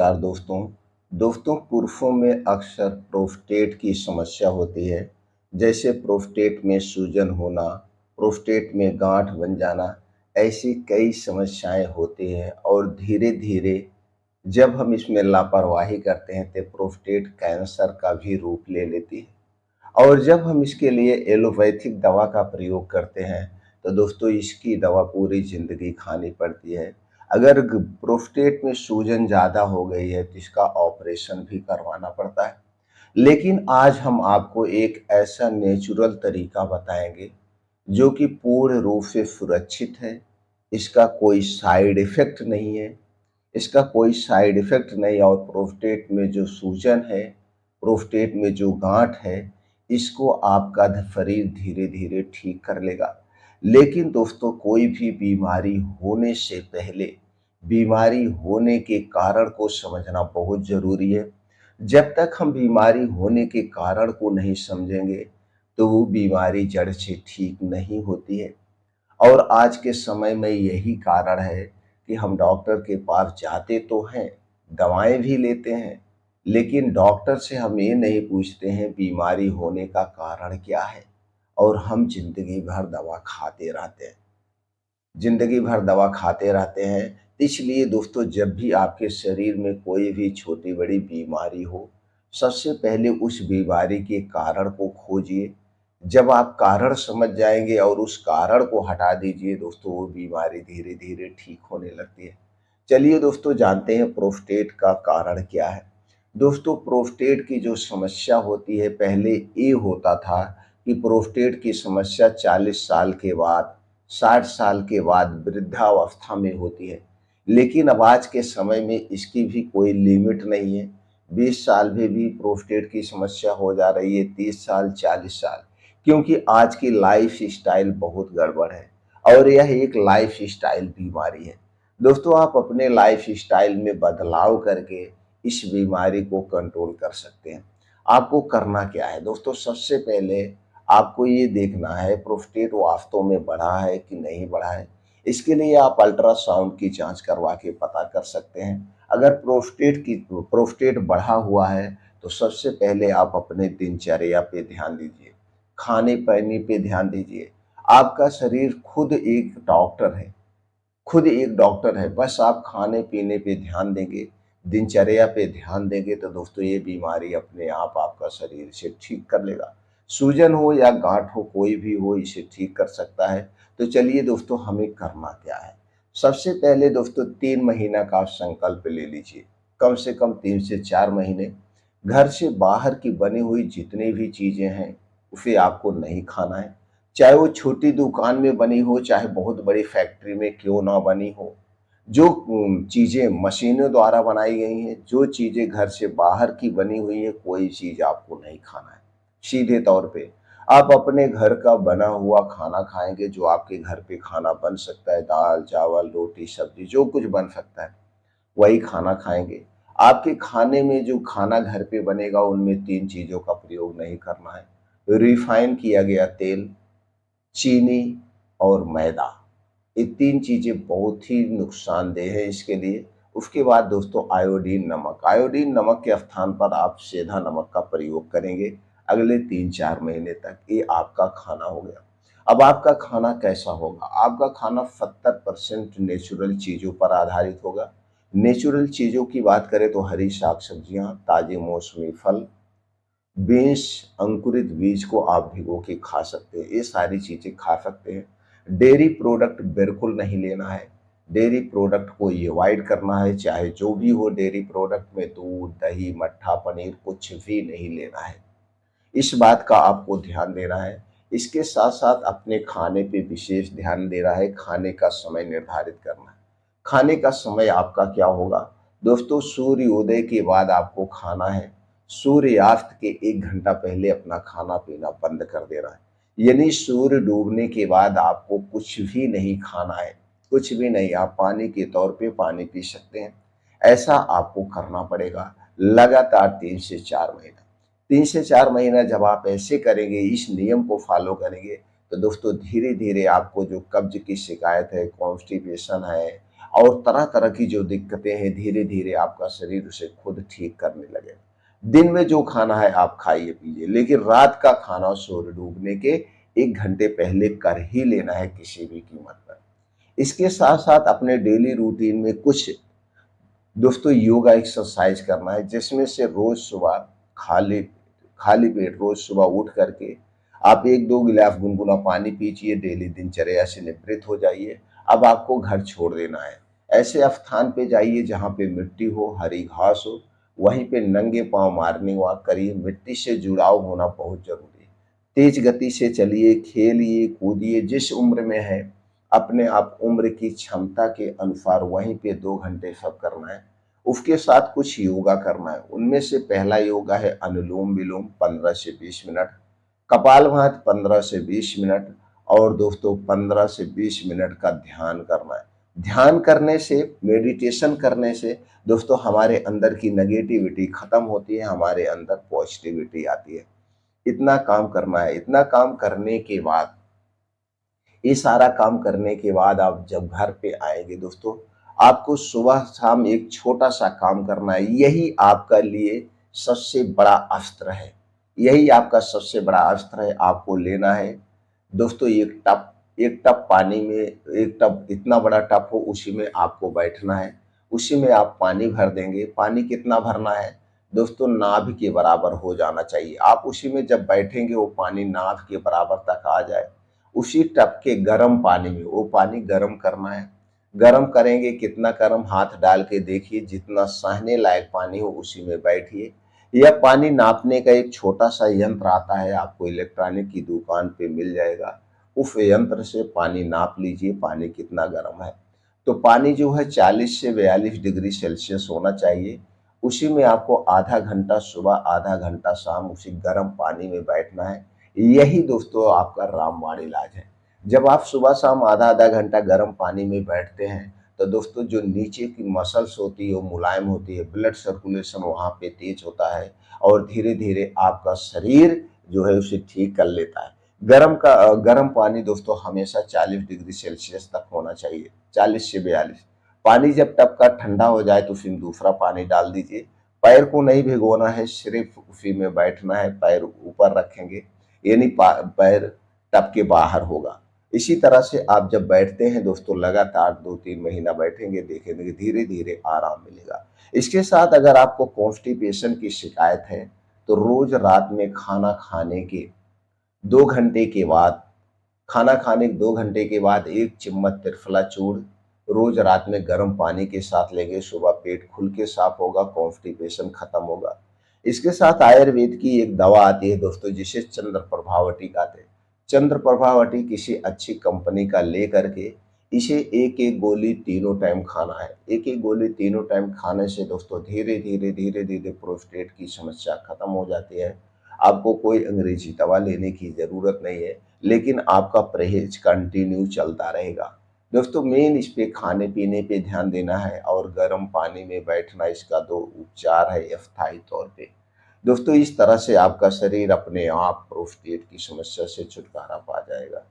नमस्कार दोस्तों पुरुषों में अक्सर प्रोस्टेट की समस्या होती है। जैसे प्रोस्टेट में सूजन होना, प्रोस्टेट में गांठ बन जाना। ऐसी कई समस्याएं होती हैं और धीरे धीरे जब हम इसमें लापरवाही करते हैं तो प्रोस्टेट कैंसर का भी रूप ले लेती है। और जब हम इसके लिए एलोपैथिक दवा का प्रयोग करते हैं तो दोस्तों इसकी दवा पूरी ज़िंदगी खानी पड़ती है। अगर प्रोस्टेट में सूजन ज़्यादा हो गई है तो इसका ऑपरेशन भी करवाना पड़ता है। लेकिन आज हम आपको एक ऐसा नेचुरल तरीका बताएंगे जो कि पूर्ण रूप से सुरक्षित है। इसका कोई साइड इफ़ेक्ट नहीं है। इसका कोई साइड इफ़ेक्ट नहीं और प्रोस्टेट में जो सूजन है, प्रोस्टेट में जो गाँठ है, इसको आपका शरीर धीरे-धीरे ठीक कर लेगा। लेकिन दोस्तों कोई भी बीमारी होने से पहले, बीमारी होने के कारण को समझना बहुत ज़रूरी है। जब तक हम बीमारी होने के कारण को नहीं समझेंगे, तो वो बीमारी जड़ से ठीक नहीं होती है। और आज के समय में यही कारण है कि हम डॉक्टर के पास जाते तो हैं, दवाएँ भी लेते हैं, लेकिन डॉक्टर से हम ये नहीं पूछते हैं बीमारी होने का कारण क्या है और हम ज़िंदगी भर दवा खाते रहते हैं। ज़िंदगी भर दवा खाते रहते हैं। इसलिए दोस्तों जब भी आपके शरीर में कोई भी छोटी-बड़ी बीमारी हो, सबसे पहले उस बीमारी के कारण को खोजिए। जब आप कारण समझ जाएँगे और उस कारण को हटा दीजिए दोस्तों, वो बीमारी धीरे-धीरे ठीक होने लगती है। चलिए दोस्तों जानते हैं प्रोस्टेट का कारण क्या है। दोस्तों प्रोस्टेट की जो समस्या होती है पहले ये होता था कि प्रोस्टेट की समस्या 40 साल के बाद, 60 साल के बाद वृद्धावस्था में होती है। लेकिन अब आज के समय में इसकी भी कोई लिमिट नहीं है। 20 साल में भी प्रोस्टेट की समस्या हो जा रही है, 30 साल, 40 साल। क्योंकि आज की लाइफ़स्टाइल बहुत गड़बड़ है और यह एक लाइफ़स्टाइल बीमारी है। दोस्तों आप अपने लाइफ़स्टाइल में बदलाव करके इस बीमारी को कंट्रोल कर सकते हैं। आपको करना क्या है? दोस्तों सबसे पहले आपको ये देखना है प्रोस्टेट वास्तव में बढ़ा है कि नहीं बढ़ा है। इसके लिए आप अल्ट्रासाउंड की जाँच करवा के पता कर सकते हैं। अगर प्रोस्टेट बढ़ा हुआ है तो सबसे पहले आप अपने दिनचर्या पे ध्यान दीजिए, खाने-पानी पे ध्यान दीजिए। आपका शरीर खुद एक डॉक्टर है, बस आप खाने-पीने पे ध्यान देंगे, दिनचर्या पे ध्यान देंगे तो दोस्तों ये बीमारी अपने आप आपका शरीर इसे ठीक कर लेगा। सूजन हो या गाँठ हो, कोई भी हो इसे ठीक कर सकता है। तो चलिए दोस्तों हमें करना क्या है? सबसे पहले दोस्तों 3 महीना का आप संकल्प ले लीजिए, कम से कम 3 से 4 महीने। घर से बाहर की बनी हुई जितनी भी चीज़ें हैं, उसे आपको नहीं खाना है। चाहे वो छोटी दुकान में बनी हो, चाहे बहुत बड़ी फैक्ट्री में क्यों ना बनी हो। जो चीज़ें मशीनों द्वारा बनाई गई हैं, जो चीज़ें घर से बाहर की बनी हुई हैं, कोई चीज़ आपको नहीं खाना है। सीधे तौर पे आप अपने घर का बना हुआ खाना खाएँगे, जो आपके घर पे खाना बन सकता है, दाल, चावल, रोटी, सब्ज़ी जो कुछ बन सकता है, वही खाना खाएँगे। आपके खाने में जो खाना घर पे बनेगा, उनमें 3 चीज़ों का प्रयोग नहीं करना है। रिफाइन किया गया तेल, चीनी और मैदा, ये 3 चीज़ें बहुत ही नुकसानदेह है इसके लिए। उसके बाद दोस्तों आयोडीन नमक के स्थान पर आप सेंधा नमक का प्रयोग करेंगे अगले 3-4 महीने तक, ये आपका खाना हो गया। अब आपका खाना कैसा होगा? आपका खाना 70% नेचुरल चीज़ों पर आधारित होगा। नेचुरल चीज़ों की बात करें तो हरी साग-सब्जियाँ, ताज़े मौसमी फल, बीन्स, अंकुरित बीज को आप भिगो के खा सकते हैं, ये सारी चीज़ें खा सकते हैं। डेयरी प्रोडक्ट बिल्कुल नहीं लेना है, डेयरी प्रोडक्ट को अवॉइड करना है, चाहे जो भी हो डेयरी प्रोडक्ट में दूध, दही, मट्ठा, पनीर कुछ भी नहीं लेना है। इस बात का आपको ध्यान देना है। इसके साथ-साथ अपने खाने पे विशेष ध्यान देना है, खाने का समय निर्धारित करना है। खाने का समय आपका क्या होगा? दोस्तों सूर्योदय के बाद आपको खाना है, सूर्यास्त के 1 घंटा पहले अपना खाना-पीना बंद कर देना है। यानी सूर्य डूबने के बाद आपको कुछ भी नहीं खाना है, कुछ भी नहीं, आप पानी के तौर पे पानी पी सकते हैं। ऐसा आपको करना पड़ेगा लगातार 3 से 4 महीना। 3 से 4 महीना जब आप ऐसे करेंगे, इस नियम को फ़ॉलो करेंगे, तो दोस्तों धीरे-धीरे आपको जो कब्ज़ की शिकायत है, कॉन्स्टिपेशन है, और तरह तरह की जो दिक्कतें हैं धीरे धीरे आपका शरीर उसे खुद ठीक करने लगेगा। दिन में जो खाना है आप खाइए पीजिए, लेकिन रात का खाना सूर्य डूबने के 1 घंटे पहले कर ही लेना है किसी भी कीमत पर। इसके साथ साथ अपने डेली रूटीन में कुछ दोस्तों योगा एक्सरसाइज करना है, जिसमें से रोज सुबह खाली खाली पेट रोज सुबह उठ करके आप 1-2 गिलास गुनगुना पानी पीजिए, डेली दिनचर्या से निवृत्त हो जाइए। अब आपको घर छोड़ देना है। ऐसे स्थान पे जाइए जहाँ पे मिट्टी हो, हरी घास हो, वहीं पे नंगे पांव मॉर्निंग वॉक करिए। मिट्टी से जुड़ाव होना बहुत जरूरी है। तेज गति से चलिए, खेलिए, कूदिए। जिस उम्र में है अपने आप उम्र की क्षमता के अनुसार वहीं पे 2 घंटे सब करना है। उसके साथ कुछ योगा करना है। उनमें से पहला योगा है अनुलोम विलोम 15 से 20 मिनट, कपालभाति 15 से 20 मिनट, और दोस्तों 15 से 20 मिनट का ध्यान करना है। ध्यान करने से, मेडिटेशन करने से दोस्तों हमारे अंदर की नेगेटिविटी खत्म होती है, हमारे अंदर पॉजिटिविटी आती है। इतना काम करना है। इतना काम करने के बाद, ये सारा काम करने के बाद आप जब घर पे आएंगे दोस्तों, आपको सुबह शाम एक छोटा सा काम करना है। यही आपका लिए सबसे बड़ा अस्त्र है। यही आपका सबसे बड़ा अस्त्र है। आपको लेना है दोस्तों एक टब पानी में, एक टब इतना बड़ा टब हो उसी में आपको बैठना है। उसी में आप पानी भर देंगे। पानी कितना भरना है दोस्तों? नाभि के बराबर हो जाना चाहिए। आप उसी में जब बैठेंगे वो पानी नाभि के बराबर तक आ जाए, उसी टब के गर्म पानी में वो पानी गर्म करना है। गर्म करेंगे, कितना गर्म हाथ डाल के देखिए, जितना सहने लायक पानी हो उसी में बैठिए। यह पानी नापने का एक छोटा सा यंत्र आता है, आपको इलेक्ट्रॉनिक की दुकान पे मिल जाएगा। उस यंत्र से पानी नाप लीजिए पानी कितना गर्म है। तो पानी जो है 40 से 42 डिग्री सेल्सियस होना चाहिए। उसी में आपको आधा घंटा सुबह, आधा घंटा शाम उसी गर्म पानी में बैठना है। यही दोस्तों आपका रामबाण इलाज है। जब आप सुबह शाम आधा आधा घंटा गर्म पानी में बैठते हैं तो दोस्तों जो नीचे की मसल्स होती है वो मुलायम होती है, ब्लड सर्कुलेशन वहाँ पे तेज होता है, और धीरे धीरे आपका शरीर जो है उसे ठीक कर लेता है। गर्म पानी दोस्तों हमेशा 40 डिग्री सेल्सियस तक होना चाहिए, 40 से 42। पानी जब टब का ठंडा हो जाए तो उसमें दूसरा पानी डाल दीजिए। पैर को नहीं भिगोना है, सिर्फ उसी में बैठना है। पैर ऊपर रखेंगे, यानी पैर टब के बाहर होगा। इसी तरह से आप जब बैठते हैं दोस्तों, लगातार 2-3 महीना बैठेंगे, देखेंगे धीरे धीरे आराम मिलेगा। इसके साथ अगर आपको कॉन्स्टिपेशन की शिकायत है तो रोज रात में दो घंटे के बाद खाना खाने के 2 घंटे के बाद 1 चम्मच त्रिफला चूर्ण रोज रात में गर्म पानी के साथ लेंगे। सुबह पेट खुल के साफ होगा, कॉन्स्टिपेशन खत्म होगा। इसके साथ आयुर्वेद की एक दवा आती है दोस्तों, जिसे चंद्र प्रभावटी कहते हैं। चंद्र प्रभावटी किसी अच्छी कंपनी का ले करके इसे एक एक गोली तीनों टाइम खाना है। एक एक गोली तीनों टाइम खाने से दोस्तों धीरे धीरे प्रोस्टेट की समस्या खत्म हो जाती है। आपको कोई अंग्रेजी दवा लेने की जरूरत नहीं है, लेकिन आपका परहेज कंटिन्यू चलता रहेगा। दोस्तों मेन इस पे खाने पीने पे ध्यान देना है, और गर्म पानी में बैठना, इसका 2 उपचार है अस्थायी तौर पे। दोस्तों इस तरह से आपका शरीर अपने आप प्रोस्टेट की समस्या से छुटकारा पा जाएगा।